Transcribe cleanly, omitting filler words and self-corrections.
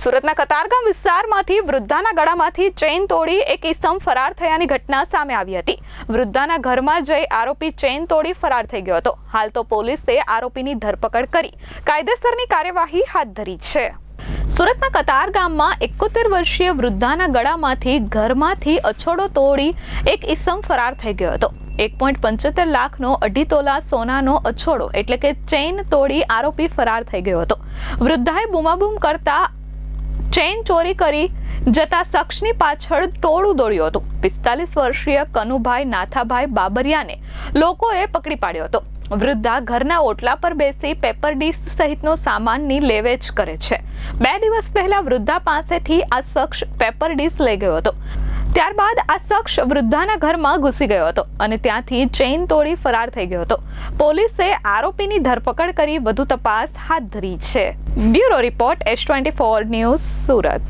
સુરતના કતારગામ વિસ્તારમાંથી વૃદ્ધાના ગળામાંથી ચેઇન તોડી એક ઈસમ ફરાર થયાની ઘટના સામે આવી હતી। વૃદ્ધાના ઘરમાં જઈ આરોપી ચેઇન તોડી ફરાર થઈ ગયો હતો। હાલ તો પોલીસે આરોપીની ધરપકડ કરી કાયદેસરની કાર્યવાહી હાથ ધરી છે। સુરતના કતારગામમાં 71 વર્ષીય વૃદ્ધાના ગળામાંથી ઘરમાંથી અછોડો તોડી એક ઈસમ ફરાર થઈ ગયો હતો। 1.75 લાખનો 2.5 તોલા સોનાનો અછોડો એટલે કે ચેઇન તોડી આરોપી ફરાર થઈ ગયો હતો। વૃદ્ધાએ બૂમાબૂમ કરતા ચેઇન ચોરી કરી જતા શખ્સની પાછળ ટોળું દોડ્યું હતું। 45 વર્ષીય કનુભાઈ નાથાભાઈ બાબરિયાને લોકોએ પકડી પાડ્યો હતો। વૃદ્ધા ઘરના ઓટલા પર બેસી પેપર ડીશ સહિતનો સામાનની લેવેચ કરે છે। 2 દિવસ પહેલા વૃદ્ધા પાસેથી આ શખ્સ પેપર ડીશ લઈ ગયો હતો। ત્યારબાદ આ શખ્સ વૃદ્ધાના ઘરમાં ઘૂસી ગયો હતો અને ત્યાંથી ચેઇન તોડી ફરાર થઈ ગયો હતો। પોલીસે આરોપીની ધરપકડ કરી વધુ તપાસ હાથ ધરી છે। Bureau report S24 news Surat.